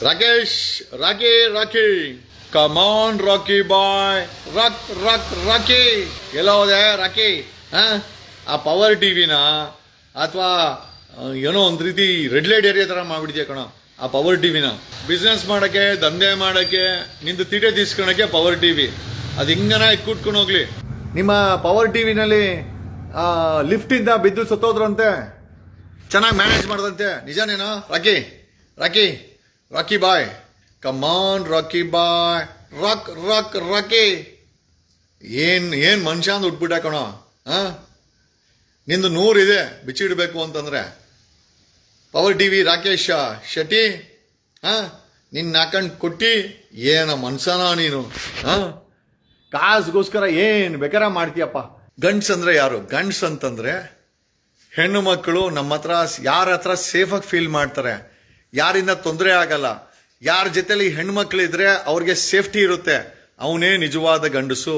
ರಾಕೇಶ್, ರಾಕಿ ಕಮಾನ್ ರಾಕಿ ಬಾಯ್, ರಾಕಿ ಎಲ್ಲ ಹೋದೆ ರಾಕಿ? ಆ ಪವರ್ ಟಿವಿನ ಅಥವಾ ಏನೋ ಒಂದು ರೀತಿ ರೆಡ್ ಲೈಟ್ ಏರಿಯಾ ತರ ಮಾಡ್ಬಿಡ್ತೀಯ ಕಣ. ಆ ಪವರ್ ಟಿವಿನ ಬಿಸ್ನೆಸ್ ಮಾಡಕ್ಕೆ, ದಂಧೆ ಮಾಡಕ್ಕೆ, ನಿಂದು ತೀಟೆ ತೀಸ್ಕೊಳಕ್ಕೆ ಪವರ್ ಟಿವಿ ಅದು ಹಿಂಗನ ಇಟ್ಕೊಂಡು ಹೋಗ್ಲಿ. ನಿಮ್ಮ ಪವರ್ ಟಿವಿನಲ್ಲಿ ಲಿಫ್ಟ್ ಇಂದ ಬಿದ್ದು ಸತ್ತೋದ್ರಂತೆ, ಚೆನ್ನಾಗಿ ಮ್ಯಾನೇಜ್ ಮಾಡ್ದಂತೆ, ನಿಜನೇನೋ? ರಾಕಿ ಬಾಯ್, ಕಮಾನ್ ರಾಕಿ ಬಾಯ್, ರಾಕಿ. ಏನ್ ಮನುಷ್ಯ ಅಂತ ಉಟ್ಬಿಟ್ಟ ಕಣೋ. ನಿಂದು 100 ಇದೆ ಬಿಚ್ಚಿಡ್ಬೇಕು ಅಂತಂದ್ರೆ. ಪವರ್ ಟಿವಿ ರಾಕೇಶ್ ಶೆಟ್ಟಿ, ನಿನ್ನ ಹಾಕಂಡ್ ಕೊಟ್ಟಿ ಏನ ಮನ್ಸನ ನೀನು? ಕಾಸ್ಗೋಸ್ಕರ ಏನ್ ಬೇಕಾರ ಮಾಡ್ತೀಯಪ್ಪ. ಗಂಡ್ಸ್ ಅಂದ್ರೆ ಯಾರು? ಗಂಡ್ಸ್ ಅಂತಂದ್ರೆ ಹೆಣ್ಣು ಮಕ್ಕಳು ನಮ್ಮ ಹತ್ರ, ಯಾರ ಹತ್ರ ಸೇಫಾಗಿ ಫೀಲ್ ಮಾಡ್ತಾರೆ, ಯಾರಿಂದ ತೊಂದರೆ ಆಗಲ್ಲ, ಯಾರ ಜೊತೆಲಿ ಹೆಣ್ಣು ಮಕ್ಕಳಿದ್ರೆ ಅವ್ರಿಗೆ ಸೇಫ್ಟಿ ಇರುತ್ತೆ, ಅವನೇ ನಿಜವಾದ ಗಂಡಸು.